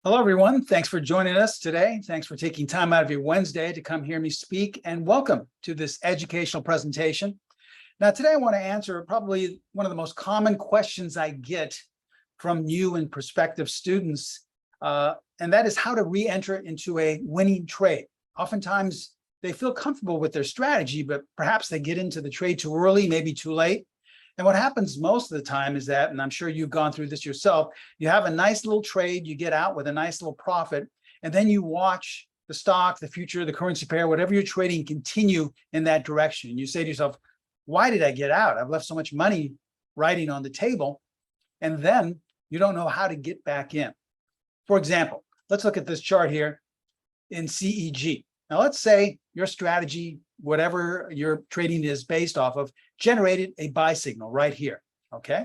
Hello, everyone. Thanks for joining us today. Thanks for taking time out of your Wednesday to come hear me speak, and welcome to this educational presentation. Now, today I want to answer probably one of the most common questions I get from new and prospective students, and that is how to re-enter into a winning trade. Oftentimes, they feel comfortable with their strategy, but perhaps they get into the trade too early, maybe too late. And what happens most of the time is that, and I'm sure you've gone through this yourself, you have a nice little trade, you get out with a nice little profit, and then you watch the stock, the future, the currency pair, whatever you're trading continue in that direction. And you say to yourself, why did I get out? I've left so much money riding on the table. And then you don't know how to get back in. For example, let's look at this chart here in CEG. Now, let's say your strategy, whatever your trading is based off of, generated a buy signal right here, okay?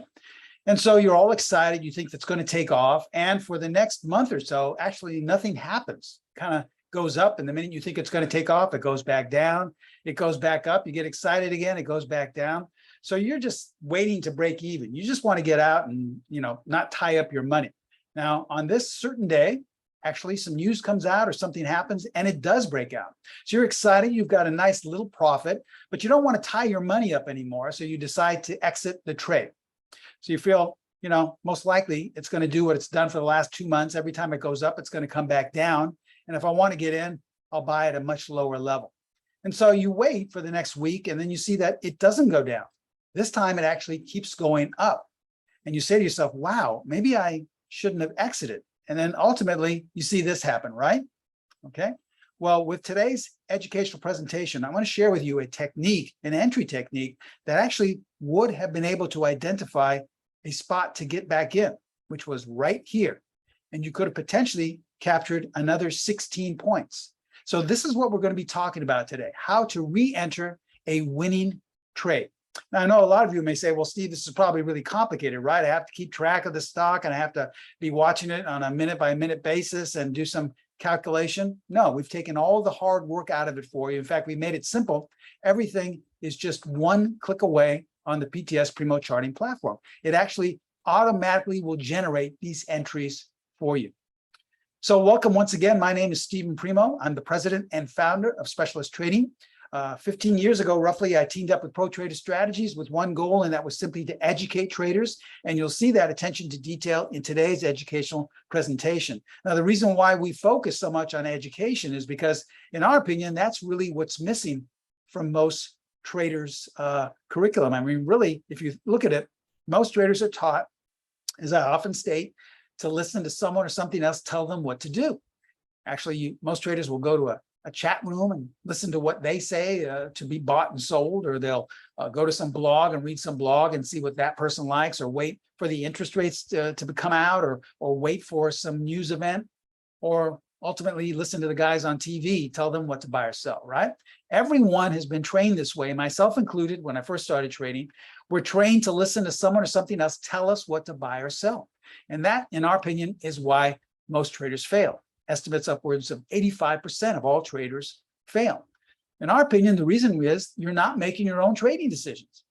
And so you're all excited, you think that's going to take off, and for the next month or so, actually nothing happens. Kind of goes up, and the minute you think it's going to take off, it goes back down, it goes back up, you get excited again, it goes back down. So you're just waiting to break even. You just want to get out and, not tie up your money. Now, on this certain day, actually some news comes out or something happens and it does break out. So you're excited, you've got a nice little profit, but you don't want to tie your money up anymore. So you decide to exit the trade. So you feel, most likely it's going to do what it's done for the last 2 months. Every time it goes up, it's going to come back down. And if I want to get in, I'll buy at a much lower level. And so you wait for the next week and then you see that it doesn't go down. This time it actually keeps going up. And you say to yourself, wow, maybe I shouldn't have exited. And then ultimately you see this happen, right? Okay. Well, with today's educational presentation, I want to share with you a technique, an entry technique that actually would have been able to identify a spot to get back in, which was right here. And you could have potentially captured another 16 points. So this is what we're going to be talking about today, how to re-enter a winning trade. Now, I know a lot of you may say, well, Steve, this is probably really complicated, right? I have to keep track of the stock and I have to be watching it on a minute by minute basis and do some calculation. No, we've taken all the hard work out of it for you. In fact, we made it simple. Everything is just one click away on the PTS Primo charting platform. It actually automatically will generate these entries for you. So welcome once again. My name is Steven Primo. I'm the president and founder of Specialist Trading. 15 years ago, roughly, I teamed up with ProTrader Strategies with one goal, and that was simply to educate traders. And you'll see that attention to detail in today's educational presentation. Now, the reason why we focus so much on education is because, in our opinion, that's really what's missing from most traders' curriculum. I mean, really, if you look at it, most traders are taught, as I often state, to listen to someone or something else tell them what to do. Actually, most traders will go to a chat room and listen to what they say to be bought and sold, or they'll go to some blog and read some blog and see what that person likes, or wait for the interest rates to come out, or wait for some news event, or ultimately listen to the guys on TV tell them what to buy or sell, right? Everyone has been trained this way, myself included. When I first started trading, we're trained to listen to someone or something else tell us what to buy or sell. And that, in our opinion, is why most traders fail. Estimates upwards of 85% of all traders fail. In our opinion, the reason is you're not making your own trading decisions.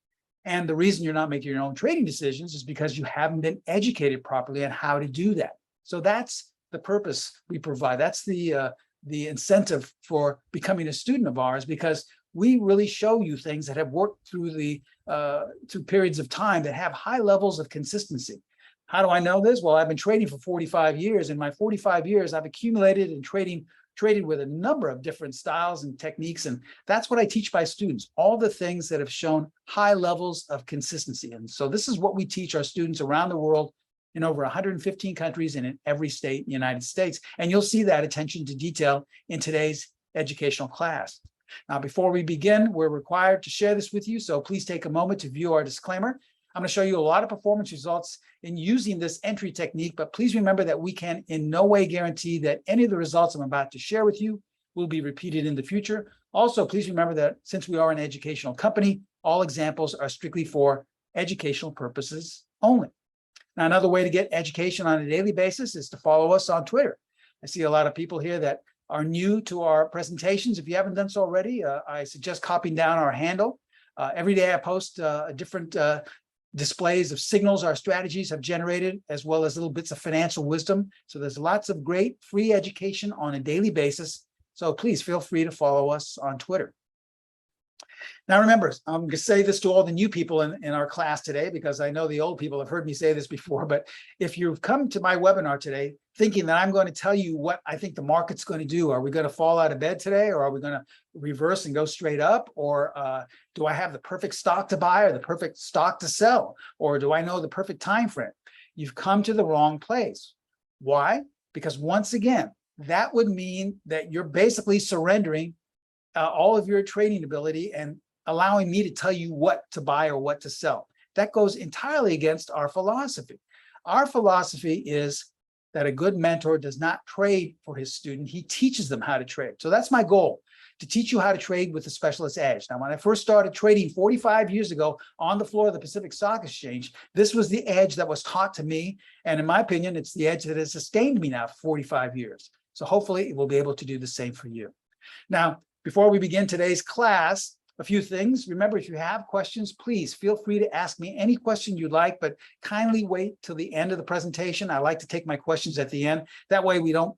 And the reason you're not making your own trading decisions is because you haven't been educated properly on how to do that. So that's the purpose we provide. That's the incentive for becoming a student of ours, because we really show you things that have worked through through periods of time that have high levels of consistency. How do I know this? Well, I've been trading for 45 years. In my 45 years, I've accumulated and traded with a number of different styles and techniques. And that's what I teach my students, all the things that have shown high levels of consistency. And so this is what we teach our students around the world in over 115 countries and in every state in the United States. And you'll see that attention to detail in today's educational class. Now, before we begin, we're required to share this with you. So please take a moment to view our disclaimer. I'm going to show you a lot of performance results in using this entry technique, but please remember that we can in no way guarantee that any of the results I'm about to share with you will be repeated in the future. Also, please remember that since we are an educational company, all examples are strictly for educational purposes only. Now, another way to get education on a daily basis is to follow us on Twitter. I see a lot of people here that are new to our presentations. If you haven't done so already, I suggest copying down our handle. Every day I post a different displays of signals our strategies have generated, as well as little bits of financial wisdom. So there's lots of great free education on a daily basis. So please feel free to follow us on Twitter. Now, remember, I'm going to say this to all the new people in our class today, because I know the old people have heard me say this before, but if you've come to my webinar today thinking that I'm going to tell you what I think the market's going to do, are we going to fall out of bed today, or are we going to reverse and go straight up, or do I have the perfect stock to buy or the perfect stock to sell, or do I know the perfect time frame? You've come to the wrong place. Why? Because once again, that would mean that you're basically surrendering all of your trading ability and allowing me to tell you what to buy or what to sell. That goes entirely against our philosophy. Our philosophy is that a good mentor does not trade for his student, he teaches them how to trade. So that's my goal, to teach you how to trade with the specialist edge. Now, when I first started trading 45 years ago on the floor of the Pacific Stock Exchange, this was the edge that was taught to me. And in my opinion, it's the edge that has sustained me now for 45 years. So hopefully it will be able to do the same for you. Now, before we begin today's class, a few things. Remember, if you have questions, please feel free to ask me any question you'd like, but kindly wait till the end of the presentation. I like to take my questions at the end. That way we don't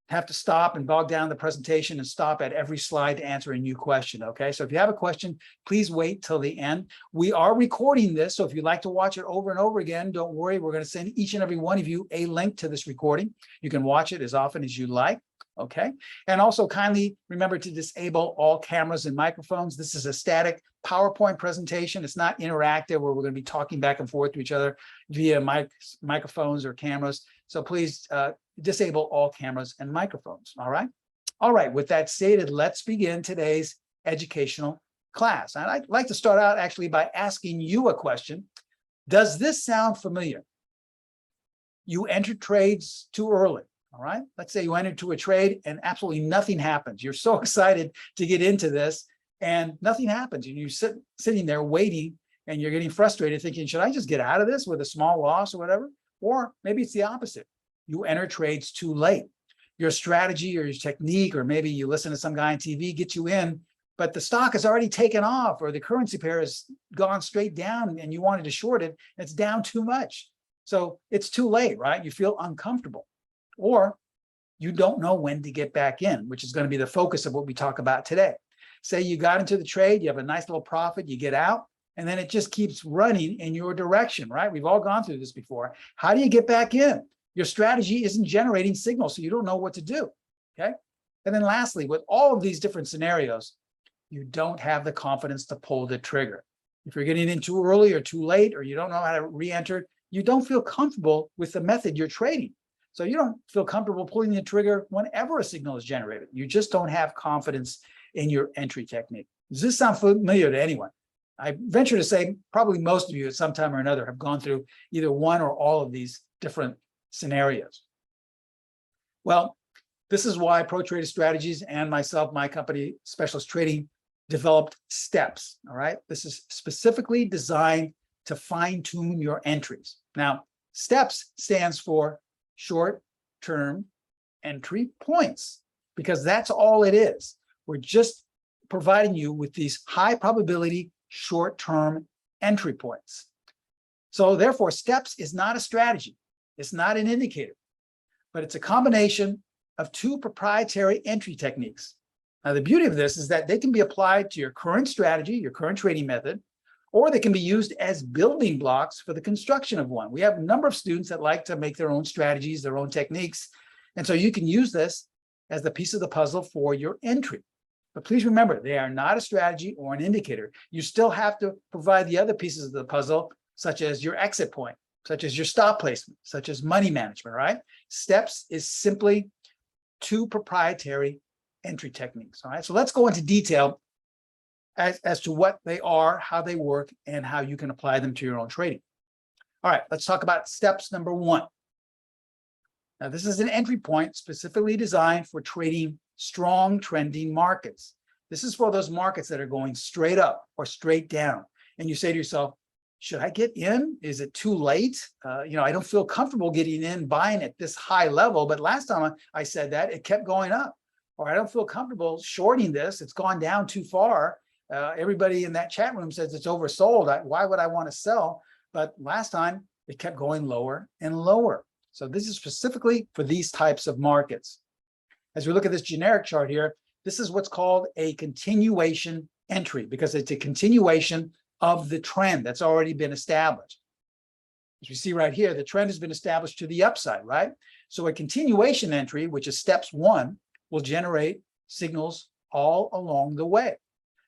have to stop and bog down the presentation and stop at every slide to answer a new question, okay? So if you have a question, please wait till the end. We are recording this, so if you'd like to watch it over and over again, don't worry. We're going to send each and every one of you a link to this recording. You can watch it as often as you like. Okay, and also kindly remember to disable all cameras and microphones. This is a static PowerPoint presentation. It's not interactive where we're going to be talking back and forth to each other via microphones or cameras. So please disable all cameras and microphones. All right. All right. With that stated, let's begin today's educational class. And I'd like to start out actually by asking you a question. Does this sound familiar? You entered trades too early. All right, let's say you enter into a trade and absolutely nothing happens. You're so excited to get into this and nothing happens. And you're sitting there waiting and you're getting frustrated thinking, should I just get out of this with a small loss or whatever? Or maybe it's the opposite. You enter trades too late. Your strategy or your technique, or maybe you listen to some guy on TV, gets you in, but the stock has already taken off or the currency pair has gone straight down and you wanted to short it. It's down too much. So it's too late, right? You feel uncomfortable. Or you don't know when to get back in, which is going to be the focus of what we talk about today. Say you got into the trade, you have a nice little profit, you get out, and then it just keeps running in your direction, right? We've all gone through this before. How do you get back in? Your strategy isn't generating signals, so you don't know what to do, okay? And then lastly, with all of these different scenarios, you don't have the confidence to pull the trigger. If you're getting in too early or too late, or you don't know how to re-enter, you don't feel comfortable with the method you're trading. So you don't feel comfortable pulling the trigger whenever a signal is generated. You just don't have confidence in your entry technique. Does this sound familiar to anyone? I venture to say probably most of you at some time or another have gone through either one or all of these different scenarios. Well, this is why ProTrader Strategies and myself, my company, Specialist Trading, developed steps, all right? This is specifically designed to fine-tune your entries. Now, steps stands for short-term entry points, because that's all it is. We're just providing you with these high probability short-term entry points. So therefore, steps is not a strategy. It's not an indicator, but it's a combination of two proprietary entry techniques. Now, the beauty of this is that they can be applied to your current strategy, your current trading method, or they can be used as building blocks for the construction of one. We have a number of students that like to make their own strategies, their own techniques. And so you can use this as the piece of the puzzle for your entry. But please remember, they are not a strategy or an indicator. You still have to provide the other pieces of the puzzle, such as your exit point, such as your stop placement, such as money management, right? Steps is simply two proprietary entry techniques, all right? So let's go into detail as to what they are, how they work, and how you can apply them to your own trading. All right, let's talk about steps number one. Now, this is an entry point specifically designed for trading strong trending markets. This is for those markets that are going straight up or straight down. And you say to yourself, should I get in? Is it too late? I don't feel comfortable getting in, buying at this high level, but last time I said that, it kept going up. Or I don't feel comfortable shorting this, it's gone down too far. Everybody in that chat room says it's oversold. Why would I want to sell? but last time it kept going lower and lower. So this is specifically for these types of markets. As we look at this generic chart here, this is what's called a continuation entry because it's a continuation of the trend that's already been established. As we see right here, the trend has been established to the upside, right? So a continuation entry, which is steps 1, will generate signals all along the way.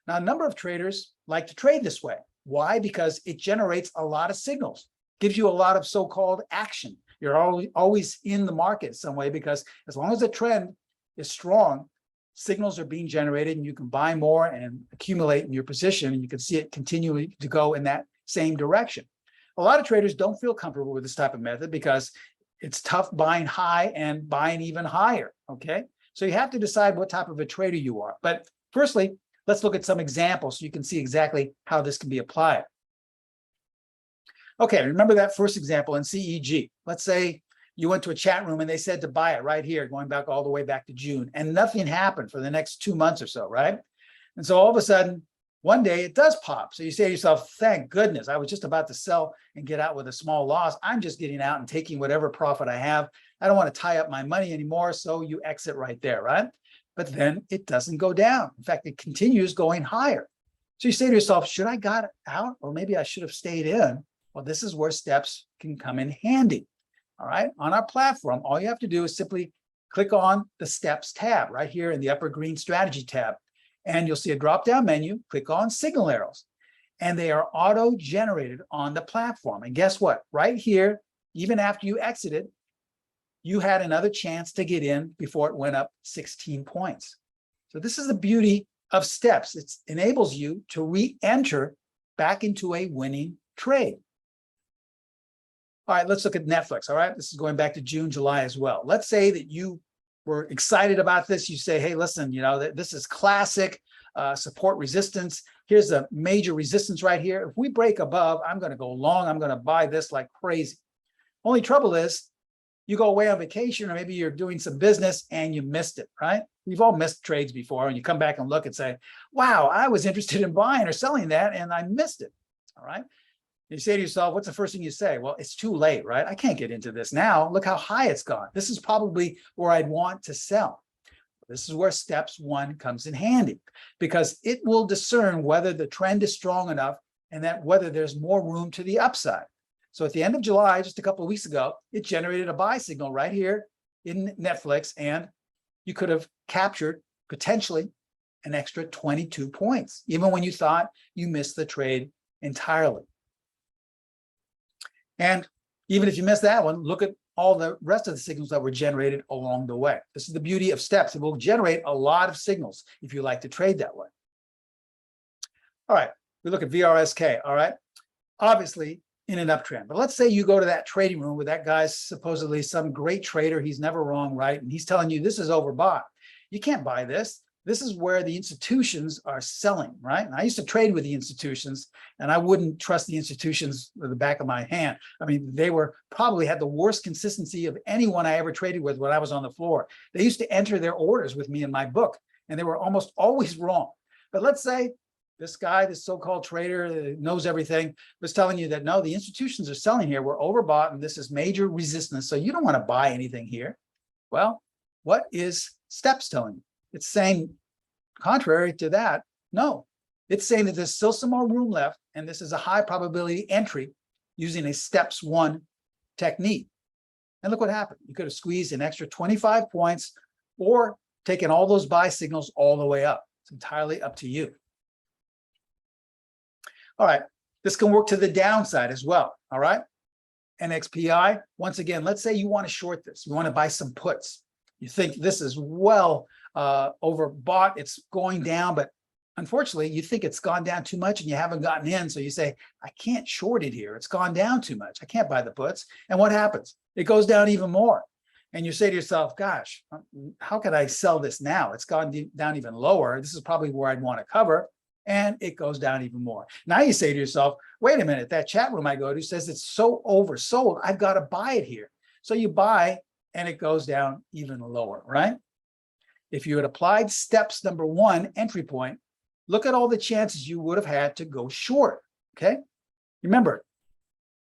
Now, a number of traders like to trade this way. Why? Because it generates a lot of signals, gives you a lot of so-called action. You're always in the market some way because as long as the trend is strong, signals are being generated and you can buy more and accumulate in your position, and you can see it continuing to go in that same direction. A lot of traders don't feel comfortable with this type of method because it's tough buying high and buying even higher, okay? So you have to decide what type of a trader you are. But firstly, let's look at some examples so you can see exactly how this can be applied. Okay, remember that first example in CEG. Let's say you went to a chat room and they said to buy it right here, going back all the way back to June, and nothing happened for the next 2 months or so, right? And so all of a sudden, one day it does pop. So you say to yourself, thank goodness, I was just about to sell and get out with a small loss. I'm just getting out and taking whatever profit I have. I don't want to tie up my money anymore. So you exit right there, right? But then it doesn't go down. In fact, it continues going higher. So you say to yourself, should I got out or maybe I should have stayed in? Well, this is where steps can come in handy. All right, on our platform, all you have to do is simply click on the steps tab right here in the upper green strategy tab. And you'll see a drop-down menu, click on signal arrows, and they are auto-generated on the platform. And guess what? Right here, even after you exited, you had another chance to get in before it went up 16 points. So this is the beauty of steps. It enables you to re-enter back into a winning trade. All right, let's look at Netflix. All right, this is going back to June, July as well. Let's say that you were excited about this. You say, hey, listen, you know, this is classic support resistance. Here's a major resistance right here. If we break above, I'm going to go long. I'm going to buy this like crazy. Only trouble is you go away on vacation or maybe you're doing some business and you missed it, right? We've all missed trades before and you come back and look and say, wow, I was interested in buying or selling that and I missed it, all right? You say to yourself, what's the first thing you say? Well, it's too late, right? I can't get into this now. Look how high it's gone. This is probably where I'd want to sell. This is where steps 1 comes in handy because it will discern whether the trend is strong enough and that whether there's more room to the upside. So at the end of July, just a couple of weeks ago, it generated a buy signal right here in Netflix, and you could have captured potentially an extra 22 points, even when you thought you missed the trade entirely. And even if you miss that one, look at all the rest of the signals that were generated along the way. This is the beauty of steps. It will generate a lot of signals if you like to trade that way. All right, we look at VRSK, all right? Obviously in an uptrend, but let's say you go to that trading room where that guy's supposedly some great trader. He's never wrong, right? And he's telling you this is overbought. You can't buy this. This is where the institutions are selling, right? And I used to trade with the institutions, and I wouldn't trust the institutions with the back of my hand. I mean, they were probably had the worst consistency of anyone I ever traded with when I was on the floor. They used to enter their orders with me in my book, and they were almost always wrong. But let's say this guy, this so-called trader that knows everything, was telling you that, no, the institutions are selling here. We're overbought, and this is major resistance, so you don't want to buy anything here. Well, what is steps telling you? It's saying, contrary to that, no. It's saying that there's still some more room left, and this is a high probability entry using a steps 1 technique. And look what happened. You could have squeezed an extra 25 points or taken all those buy signals all the way up. It's entirely up to you. All right, this can work to the downside as well, all right? NXPI, once again, let's say you want to short this. You want to buy some puts. You think this is well overbought, it's going down, but unfortunately you think it's gone down too much and you haven't gotten in. So you say, I can't short it here. It's gone down too much. I can't buy the puts. And what happens? It goes down even more. And you say to yourself, gosh, how could I sell this now? It's gone down even lower. This is probably where I'd want to cover. And it goes down even more. Now you say to yourself, wait a minute, that chat room I go to says it's so oversold. I've got to buy it here. So you buy and it goes down even lower, right? If you had applied steps number 1, entry point, look at all the chances you would have had to go short, okay? Remember,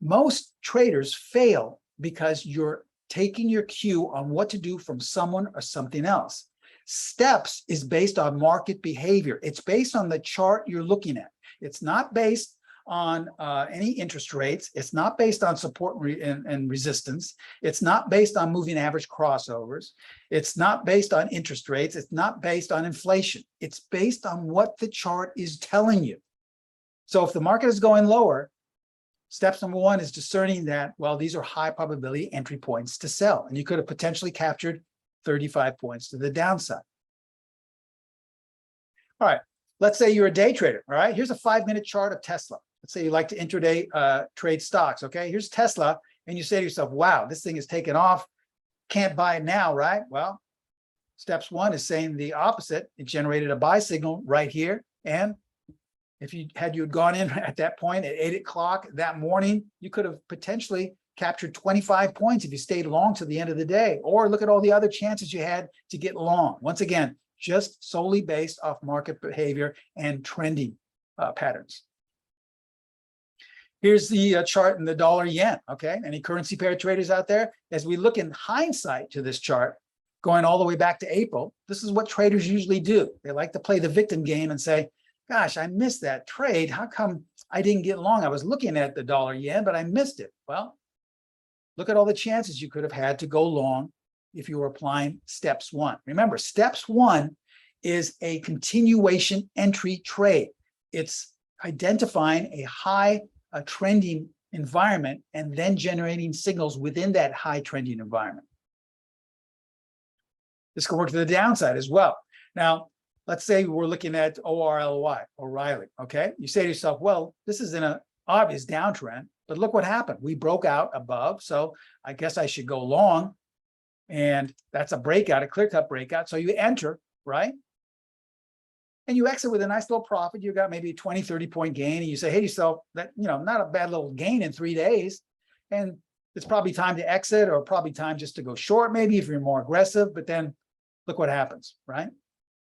Most traders fail because you're taking your cue on what to do from someone or something else. Steps is based on market behavior. It's based on the chart you're looking at. It's not based on any interest rates. It's not based on support and resistance. It's not based on moving average crossovers. It's not based on interest rates. It's not based on inflation. It's based on what the chart is telling you. So if the market is going lower, steps number one is discerning that, well, these are high probability entry points to sell. And you could have potentially captured 35 points to the downside. All right, let's say you're a day trader. All right, here's a 5-minute chart of Tesla. Let's say you like to intraday trade stocks. Okay, here's Tesla. And you say to yourself, wow, this thing is taking off. Can't buy it now, right? Well, steps one is saying the opposite. It generated a buy signal right here. And if you had gone in at that point at 8 o'clock that morning, you could have potentially captured 25 points if you stayed long to the end of the day. Or look at all the other chances you had to get long. Once again, just solely based off market behavior and trending patterns. Here's the chart in the dollar yen, okay? Any currency pair traders out there? As we look in hindsight to this chart, going all the way back to April, this is what traders usually do. They like to play the victim game and say, gosh, I missed that trade. How come I didn't get long? I was looking at the dollar yen, but I missed it. Well, look at all the chances you could have had to go long if you were applying steps one. Remember, steps one is a continuation entry trade. It's identifying a high trending environment and then generating signals within that high trending environment. This can work to the downside as well. Now, let's say we're looking at ORLY, O'Reilly, okay? You say to yourself, well, this is in an obvious downtrend, but look what happened. We broke out above, so I guess I should go long. And that's a breakout, a clear-cut breakout. So you enter, right? And you exit with a nice little profit. You got maybe a 20, 30 point gain. And you say, hey, to yourself, that, not a bad little gain in 3 days. And it's probably time to exit or probably time just to go short, maybe if you're more aggressive. But then look what happens, right?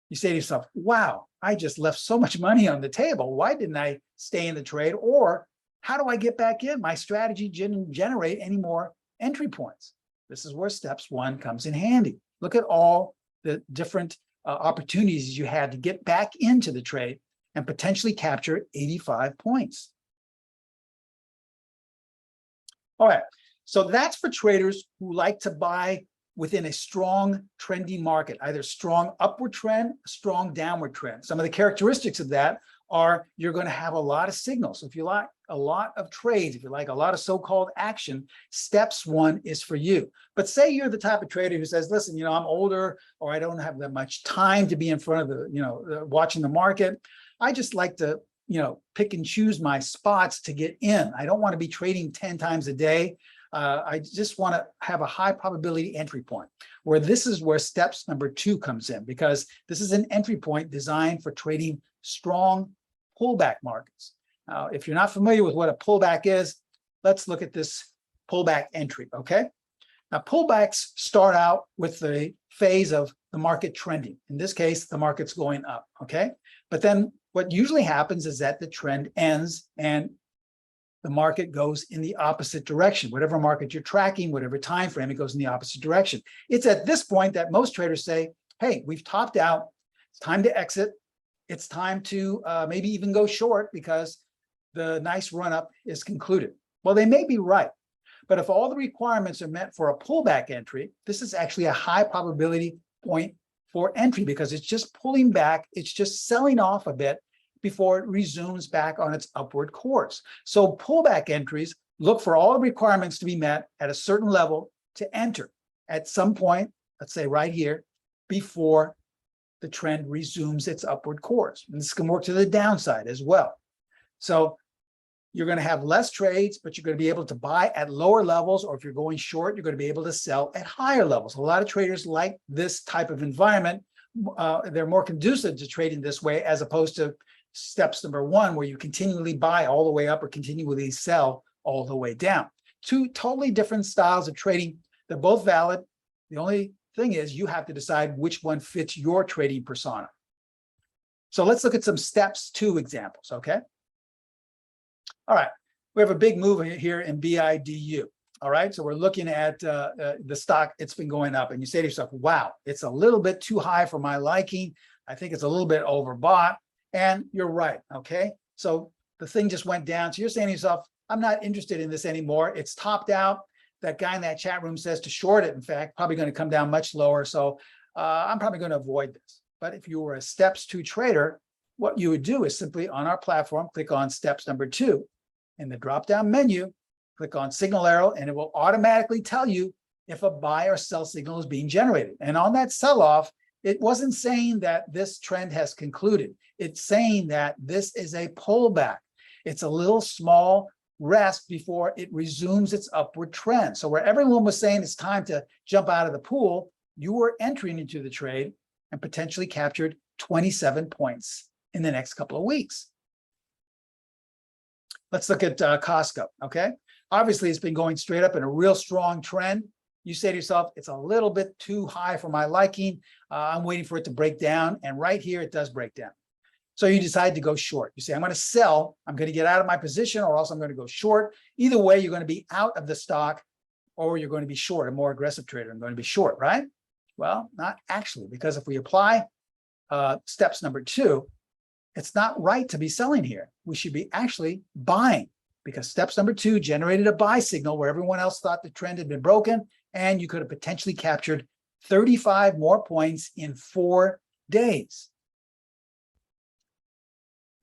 You say to yourself, wow, I just left so much money on the table. Why didn't I stay in the trade? Or how do I get back in? My strategy didn't generate any more entry points. This is where steps one comes in handy. Look at all the different opportunities you had to get back into the trade and potentially capture 85 points. All right, so that's for traders who like to buy within a strong trending market, either strong upward trend, strong downward trend. Some of the characteristics of that are you're going to have a lot of signals. If you like a lot of trades, if you like a lot of so-called action, steps one is for you. But say you're the type of trader who says, listen, I'm older, or I don't have that much time to be in front of the, watching the market. I just like to, pick and choose my spots to get in. I don't want to be trading 10 times a day. I just want to have a high probability entry point, where this is where steps number two comes in, because this is an entry point designed for trading strong pullback markets. Now, if you're not familiar with what a pullback is, let's look at this pullback entry, okay? Now, pullbacks start out with the phase of the market trending. In this case, the market's going up, okay? But then what usually happens is that the trend ends and the market goes in the opposite direction. Whatever market you're tracking, whatever time frame, it goes in the opposite direction. It's at this point that most traders say, hey, we've topped out. It's time to exit. It's time to maybe even go short because the nice run-up is concluded. Well, they may be right. But if all the requirements are met for a pullback entry, this is actually a high probability point for entry because it's just pulling back. It's just selling off a bit before it resumes back on its upward course. So pullback entries look for all the requirements to be met at a certain level to enter at some point, let's say right here, before the trend resumes its upward course. And this can work to the downside as well. So you're going to have less trades, but you're going to be able to buy at lower levels, or if you're going short, you're going to be able to sell at higher levels. A lot of traders like this type of environment. They're more conducive to trading this way as opposed to steps number one, where you continually buy all the way up or continually sell all the way down. Two totally different styles of trading. They're both valid. The only thing is you have to decide which one fits your trading persona. So let's look at some steps two examples, okay? All right, we have a big move here in BIDU. All right, so we're looking at the stock. It's been going up, and you say to yourself, wow, it's a little bit too high for my liking. I think it's a little bit overbought. And you're right. Okay, so the thing just went down. So you're saying to yourself, I'm not interested in this anymore. It's topped out. That guy in that chat room says to short it. In fact, probably going to come down much lower. So I'm probably going to avoid this. But if you were a steps 2 trader, what you would do is simply on our platform, click on steps number 2 in the drop down menu, click on signal arrow, and it will automatically tell you if a buy or sell signal is being generated. And on that sell-off, it wasn't saying that this trend has concluded. It's saying that this is a pullback. It's a little small rest before it resumes its upward trend. So where everyone was saying it's time to jump out of the pool, you were entering into the trade and potentially captured 27 points in the next couple of weeks. Let's look at Costco, okay? Obviously, it's been going straight up in a real strong trend. You say to yourself, it's a little bit too high for my liking. I'm waiting for it to break down. And right here, it does break down. So you decide to go short. You say, I'm going to sell. I'm going to get out of my position, or else I'm going to go short. Either way, you're going to be out of the stock, or you're going to be short, a more aggressive trader. I'm going to be short, right? Well, not actually, because if we apply steps number 2, it's not right to be selling here. We should be actually buying, because steps number 2 generated a buy signal where everyone else thought the trend had been broken, and you could have potentially captured 35 more points in 4 days.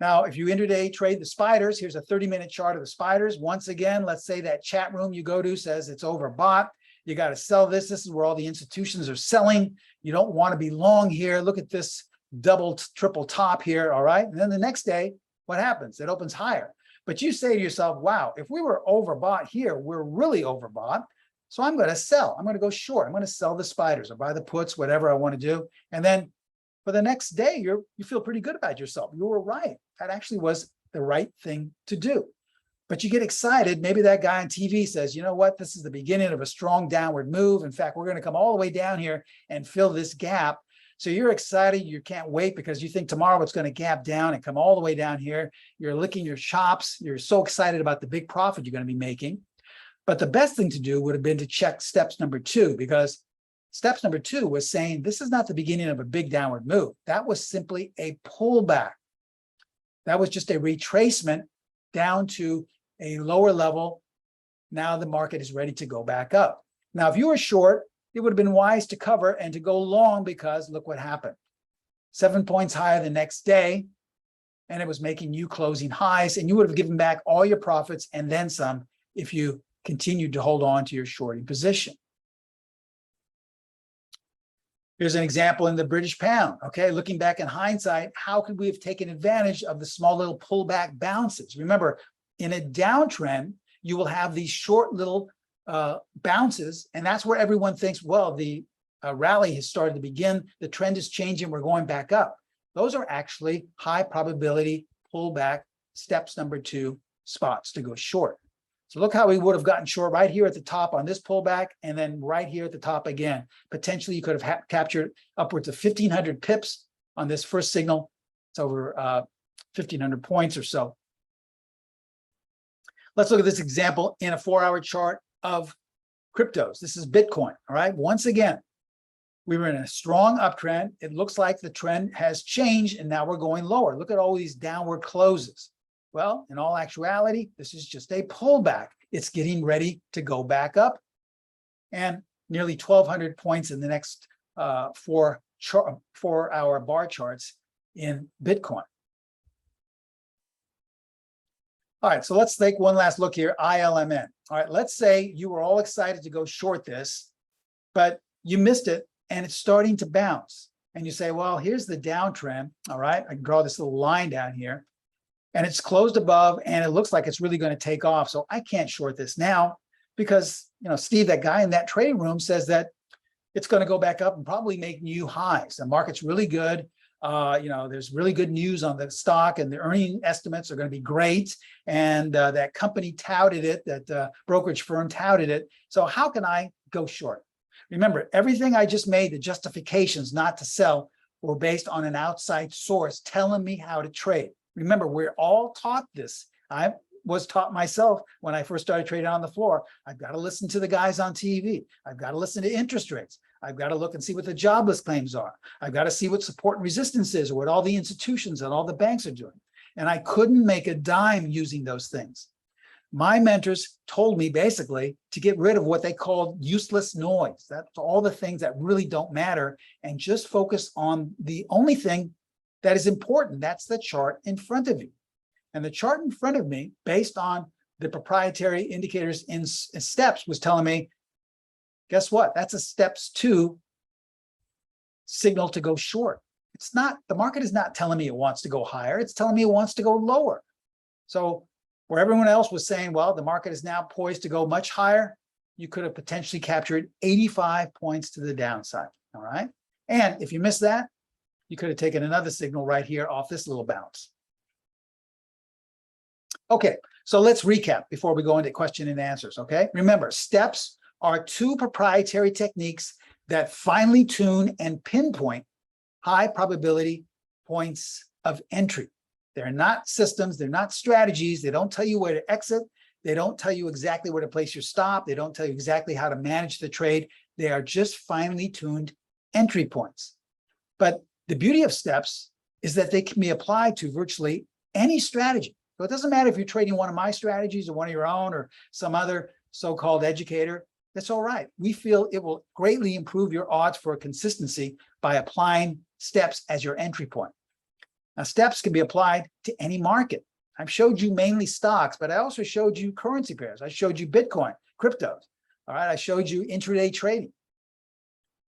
Now, if you intraday trade the spiders, here's a 30-minute chart of the spiders. Once again, let's say that chat room you go to says it's overbought. You got to sell this. This is where all the institutions are selling. You don't want to be long here. Look at this double, triple top here, all right? And then the next day, what happens? It opens higher. But you say to yourself, wow, if we were overbought here, we're really overbought. So I'm going to sell. I'm going to go short. I'm going to sell the spiders or buy the puts, whatever I want to do. And then for the next day, you feel pretty good about yourself. You were right. That actually was the right thing to do. But you get excited. Maybe that guy on TV says, you know what? This is the beginning of a strong downward move. In fact, we're going to come all the way down here and fill this gap. So you're excited. You can't wait because you think tomorrow it's going to gap down and come all the way down here. You're licking your chops. You're so excited about the big profit you're going to be making. But the best thing to do would have been to check steps number 2, because steps number 2 was saying this is not the beginning of a big downward move. That was simply a pullback. That was just a retracement down to a lower level. Now the market is ready to go back up. Now, if you were short, it would have been wise to cover and to go long, because look what happened. 7 points higher the next day, and it was making new closing highs, and you would have given back all your profits and then some if you continued to hold on to your shorting position. Here's an example in the British pound. Okay, looking back in hindsight, how could we have taken advantage of the small little pullback bounces? Remember, in a downtrend, you will have these short little bounces, and that's where everyone thinks, well, the rally has started to begin, the trend is changing, we're going back up. Those are actually high probability pullback steps number 2 spots to go short. So look how we would have gotten short right here at the top on this pullback, and then right here at the top again. Potentially, you could have captured upwards of 1,500 pips on this first signal. It's over 1,500 points or so. Let's look at this example in a 4-hour chart of cryptos. This is Bitcoin, all right? Once again, we were in a strong uptrend. It looks like the trend has changed, and now we're going lower. Look at all these downward closes. Well, in all actuality, this is just a pullback. It's getting ready to go back up, and nearly 1,200 points in the next 4-hour bar charts in Bitcoin. All right, so let's take one last look here, ILMN. All right, let's say you were all excited to go short this, but you missed it, and it's starting to bounce. And you say, well, here's the downtrend, all right? I can draw this little line down here. And it's closed above, and it looks like it's really going to take off. So I can't short this now because, you know, Steve, that guy in that trading room, says that it's going to go back up and probably make new highs. The market's really good. You know, there's really good news on the stock, and the earning estimates are going to be great. And that company touted it, that brokerage firm touted it. So how can I go short? Remember, everything I just made, the justifications not to sell, were based on an outside source telling me how to trade. Remember, we're all taught this. was taught myself when I first started trading on the floor. I've got to listen to the guys on TV. I've got to listen to interest rates. I've got to look and see what the jobless claims are. I've got to see what support and resistance is, or what all the institutions and all the banks are doing. And I couldn't make a dime using those things. My mentors told me basically to get rid of what they called useless noise. That's all the things that really don't matter, and just focus on the only thing that is important. That's the chart in front of you. And the chart in front of me, based on the proprietary indicators in steps, was telling me, guess what? That's a steps 2 signal to go short. It's not, the market is not telling me it wants to go higher. It's telling me it wants to go lower. So where everyone else was saying, well, the market is now poised to go much higher, you could have potentially captured 85 points to the downside. All right. And if you missed that, you could have taken another signal right here off this little bounce. Okay, so let's recap before we go into question and answers. Okay, remember, steps are 2 proprietary techniques that finely tune and pinpoint high probability points of entry. They're not systems, they're not strategies. They don't tell you where to exit. They don't tell you exactly where to place your stop. They don't tell you exactly how to manage the trade. They are just finely tuned entry points. But the beauty of steps is that they can be applied to virtually any strategy. So it doesn't matter if you're trading one of my strategies or one of your own or some other so-called educator. That's all right. We feel it will greatly improve your odds for consistency by applying steps as your entry point. Now, steps can be applied to any market. I've showed you mainly stocks, but I also showed you currency pairs. I showed you Bitcoin, cryptos. All right, I showed you intraday trading.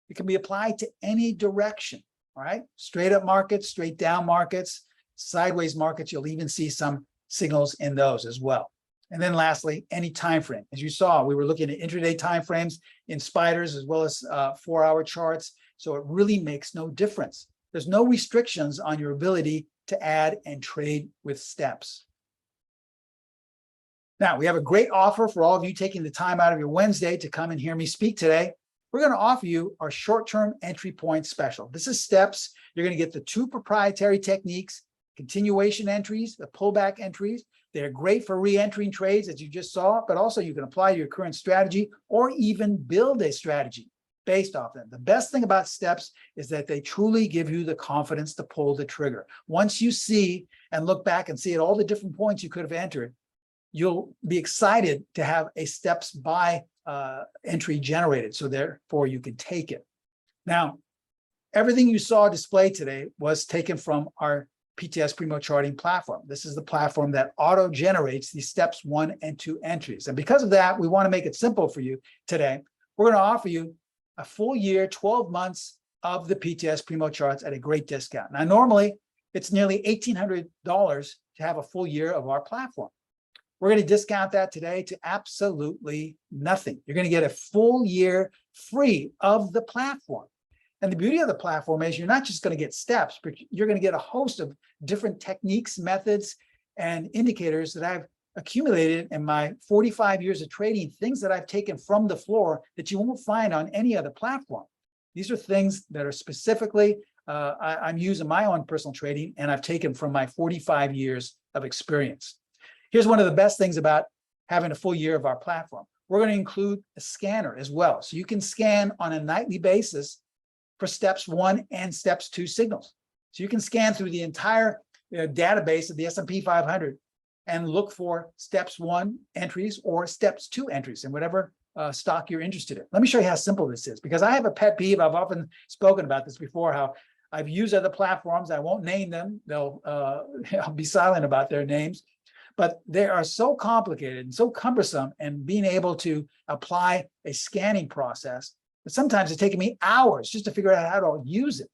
It can be applied to any direction. All right, straight up markets, straight down markets, sideways markets. You'll even see some signals in those as well. And then lastly, any time frame. As you saw, we were looking at intraday time frames in spiders as well as 4-hour charts. So it really makes no difference. There's no restrictions on your ability to add and trade with steps. Now, we have a great offer for all of you taking the time out of your Wednesday to come and hear me speak today. We're going to offer you our short-term entry point special. This is steps. You're going to get the 2 proprietary techniques, continuation entries, the pullback entries. They're great for re-entering trades, as you just saw, but also you can apply to your current strategy or even build a strategy based off them. The best thing about steps is that they truly give you the confidence to pull the trigger. Once you see and look back and see at all the different points you could have entered, you'll be excited to have a steps buy entry generated. So therefore you can take it. Now, everything you saw displayed today was taken from our PTS Primo charting platform. This is the platform that auto generates these steps 1 and 2 entries. And because of that, we want to make it simple for you today. We're going to offer you a full year, 12 months of the PTS Primo charts at a great discount. Now, normally it's nearly $1,800 to have a full year of our platform. We're going to discount that today to absolutely nothing. You're going to get a full year free of the platform. And the beauty of the platform is you're not just going to get steps, but you're going to get a host of different techniques, methods, and indicators that I've accumulated in my 45 years of trading, things that I've taken from the floor that you won't find on any other platform. These are things that are specifically, I'm using my own personal trading, and I've taken from my 45 years of experience. Here's one of the best things about having a full year of our platform. We're going to include a scanner as well. So you can scan on a nightly basis for steps 1 and steps 2 signals. So you can scan through the entire database of the S&P 500 and look for steps 1 entries or steps 2 entries in whatever stock you're interested in. Let me show you how simple this is, because I have a pet peeve. I've often spoken about this before, how I've used other platforms. I won't name them. I'll be silent about their names, but they are so complicated and so cumbersome, and being able to apply a scanning process, but sometimes it's taken me hours just to figure out how to use it.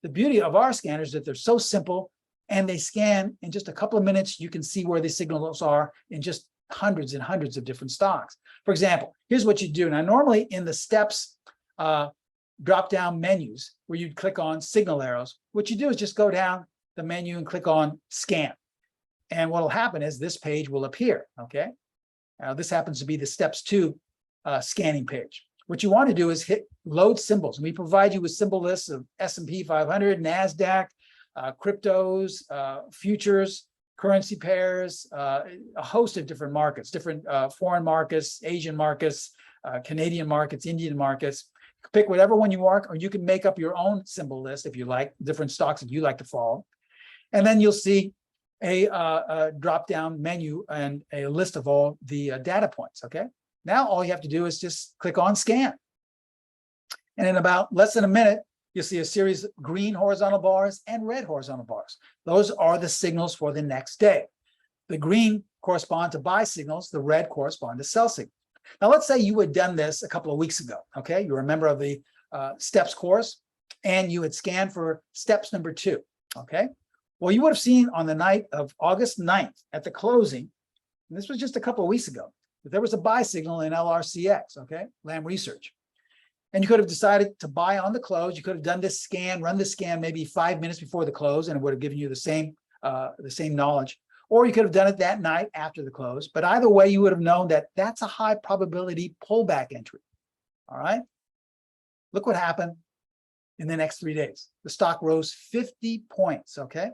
The beauty of our scanners is that they're so simple, and they scan in just a couple of minutes. You can see where the signals are in just hundreds and hundreds of different stocks. For example, here's what you do. Now, normally in the steps drop-down menus where you'd click on signal arrows, what you do is just go down the menu and click on scan. And what will happen is this page will appear, okay? Now, this happens to be the steps 2 scanning page. What you want to do is hit load symbols. And we provide you with symbol lists of S&P 500, NASDAQ, cryptos, futures, currency pairs, a host of different markets, different foreign markets, Asian markets, Canadian markets, Indian markets. Pick whatever one you want, or you can make up your own symbol list if you like, different stocks that you like to follow. And then you'll see a drop-down menu and a list of all the data points, okay? Now all you have to do is just click on scan. And in about less than a minute, you'll see a series of green horizontal bars and red horizontal bars. Those are the signals for the next day. The green correspond to buy signals, the red correspond to sell signals. Now, let's say you had done this a couple of weeks ago, okay? You're a member of the steps course, and you had scanned for steps number 2, okay? Well, you would have seen on the night of August 9th at the closing, and this was just a couple of weeks ago, that there was a buy signal in LRCX, okay, Lam Research. And you could have decided to buy on the close. You could have done this scan, run the scan maybe 5 minutes before the close, and it would have given you the same knowledge. Or you could have done it that night after the close. But either way, you would have known that that's a high probability pullback entry. All right. Look what happened in the next 3 days. The stock rose 50 points, okay?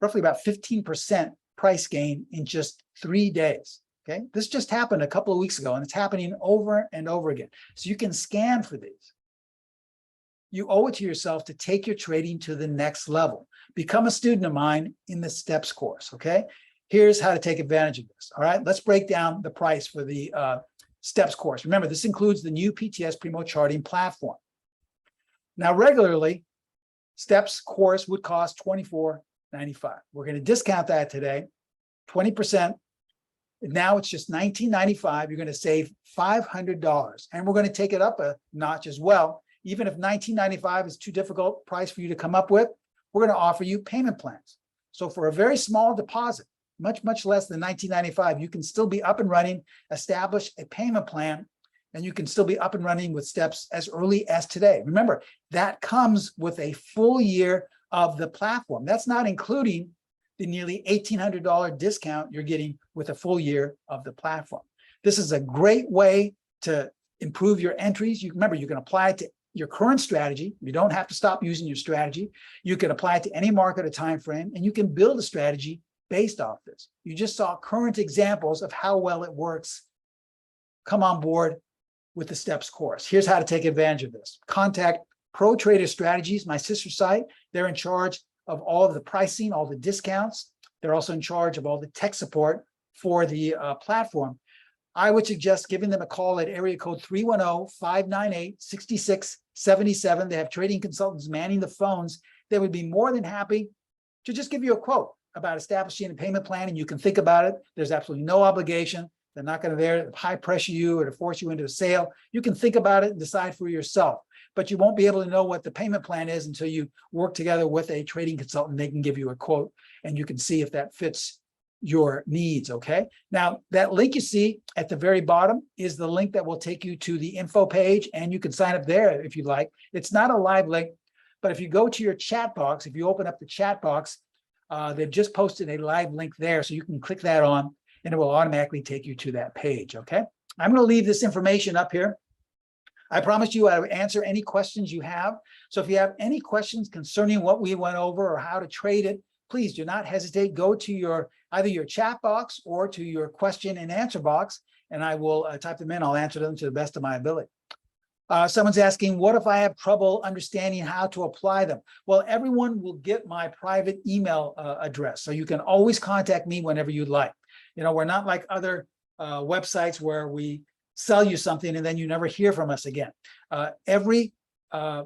Roughly about 15% price gain in just 3 days. Okay, this just happened a couple of weeks ago, and it's happening over and over again. So you can scan for these. You owe it to yourself to take your trading to the next level. Become a student of mine in the steps course, okay? Here's how to take advantage of this, all right? Let's break down the price for the steps course. Remember, this includes the new PTS Primo charting platform. Now, regularly, steps course would cost $24.95. We're going to discount that today, 20%. Now it's just $19.95. You're going to save $500, and we're going to take it up a notch as well. Even if $19.95 is too difficult price for you to come up with, we're going to offer you payment plans. So for a very small deposit, much less than $19.95, you can still be up and running, establish a payment plan, and you can still be up and running with steps as early as today. Remember, that comes with a full year of the platform. That's not including the nearly $1,800 discount you're getting with a full year of the platform. This is a great way to improve your entries. Remember, you can apply it to your current strategy. You don't have to stop using your strategy. You can apply it to any market or time frame, and you can build a strategy based off this. You just saw current examples of how well it works. Come on board with the steps course. Here's how to take advantage of this. Contact Pro Trader Strategies, my sister site. They're in charge of all of the pricing, all the discounts. They're also in charge of all the tech support for the platform. I would suggest giving them a call at area code 310-598-6677. They have trading consultants manning the phones. They would be more than happy to just give you a quote about establishing a payment plan, and you can think about it. There's absolutely no obligation. They're not going to there high pressure you or to force you into a sale. You can think about it and decide for yourself, but you won't be able to know what the payment plan is until you work together with a trading consultant. They can give you a quote, and you can see if that fits your needs, okay? Now, that link you see at the very bottom is the link that will take you to the info page, and you can sign up there if you like. It's not a live link, but if you go to your chat box, if you open up the chat box, they've just posted a live link there, so you can click that on, and it will automatically take you to that page, okay? I'm going to leave this information up here. I promised you I would answer any questions you have. So if you have any questions concerning what we went over or how to trade it, please do not hesitate. Go to either your chat box or to your question and answer box, and I will type them in. I'll answer them to the best of my ability. Someone's asking, what if I have trouble understanding how to apply them? Well, everyone will get my private email address, so you can always contact me whenever you'd like. You know, we're not like other websites where we sell you something and then you never hear from us again. Every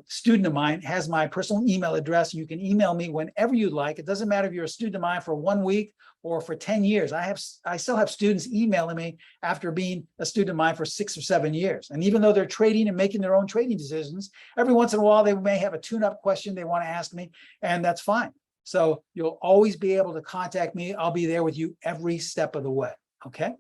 student of mine has my personal email address. You can email me whenever you like. It doesn't matter if you're a student of mine for 1 week or for 10 years. I still have students emailing me after being a student of mine for 6 or 7 years. And even though they're trading and making their own trading decisions, every once in a while they may have a tune-up question they want to ask me, and that's fine. So you'll always be able to contact me. I'll be there with you every step of the way, okay?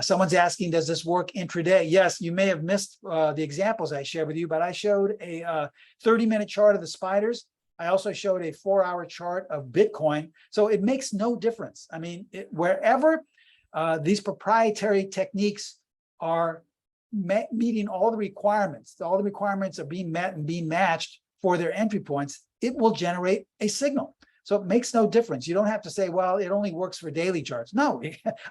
Someone's asking, does this work intraday? Yes, you may have missed the examples I shared with you, but I showed a 30-minute chart of the spiders. I also showed a 4-hour chart of Bitcoin. So it makes no difference. I mean, wherever these proprietary techniques are meeting all the requirements are being met and being matched for their entry points, it will generate a signal. So it makes no difference. You don't have to say, well, it only works for daily charts. No,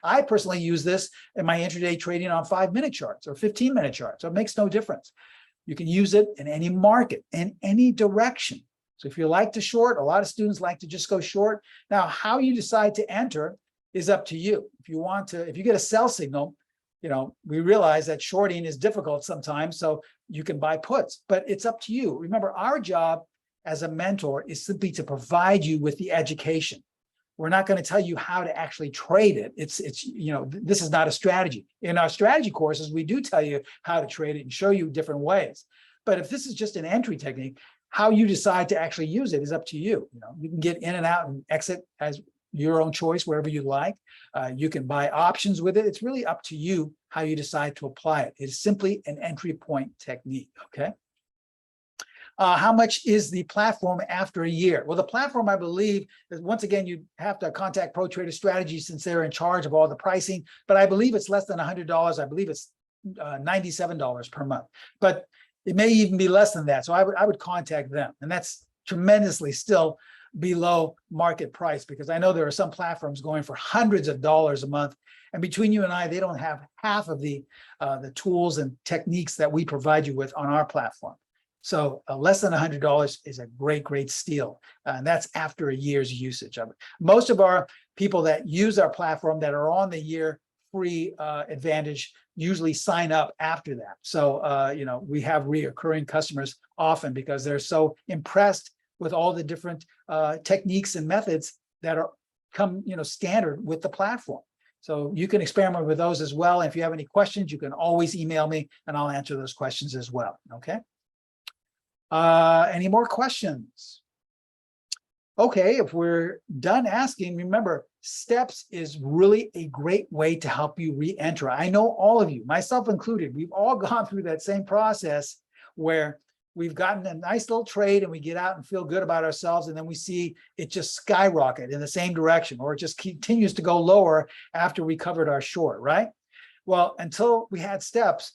I personally use this in my intraday trading on 5-minute charts or 15-minute charts. So it makes no difference. You can use it in any market, in any direction. So if you like to short, a lot of students like to just go short. Now, how you decide to enter is up to you. If you get a sell signal, we realize that shorting is difficult sometimes, so you can buy puts, but it's up to you. Remember, our job as a mentor is simply to provide you with the education. We're not going to tell you how to actually trade it. This is not a strategy. In our strategy courses, we do tell you how to trade it and show you different ways. But if this is just an entry technique, how you decide to actually use it is up to you. You can get in and out and exit as your own choice, wherever you like. You can buy options with it. It's really up to you how you decide to apply it. It's simply an entry point technique, okay? How much is the platform after a year? Well, the platform, I believe, is, once again, you have to contact Pro Trader Strategy since they're in charge of all the pricing, but I believe it's less than $100. I believe it's $97 per month, but it may even be less than that. So I would contact them, and that's tremendously still below market price, because I know there are some platforms going for hundreds of dollars a month, and between you and I, they don't have half of the tools and techniques that we provide you with on our platform. So less than $100 is a great steal, and that's after a year's usage of it. Most of our people that use our platform that are on the year free advantage usually sign up after that. So we have reoccurring customers often because they're so impressed with all the different techniques and methods that are standard with the platform. So you can experiment with those as well. And if you have any questions, you can always email me and I'll answer those questions as well. Okay. Any more questions? Okay, if we're done asking, remember, steps is really a great way to help you re-enter. I know all of you, myself included, we've all gone through that same process where we've gotten a nice little trade and we get out and feel good about ourselves, and then we see it just skyrocket in the same direction, or it just continues to go lower after we covered our short, right? Well, until we had steps,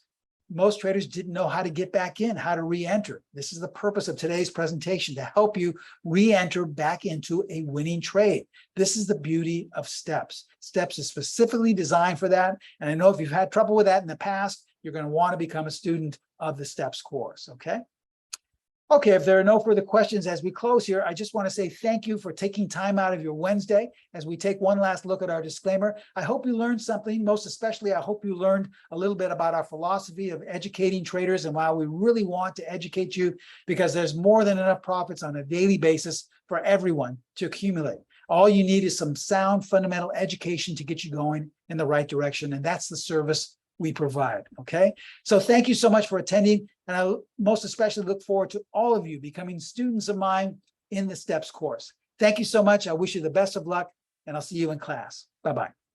most traders didn't know how to get back in, how to re-enter. This is the purpose of today's presentation, to help you re-enter back into a winning trade. This is the beauty of steps. Steps is specifically designed for that. And I know if you've had trouble with that in the past, you're going to want to become a student of the steps course, okay? Okay, if there are no further questions as we close here, I just want to say thank you for taking time out of your Wednesday as we take one last look at our disclaimer. I hope you learned something. Most especially, I hope you learned a little bit about our philosophy of educating traders and why we really want to educate you, because there's more than enough profits on a daily basis for everyone to accumulate. All you need is some sound fundamental education to get you going in the right direction, and that's the service we provide, okay? So thank you so much for attending, and I most especially look forward to all of you becoming students of mine in the STEPS course. Thank you so much. I wish you the best of luck, and I'll see you in class. Bye-bye.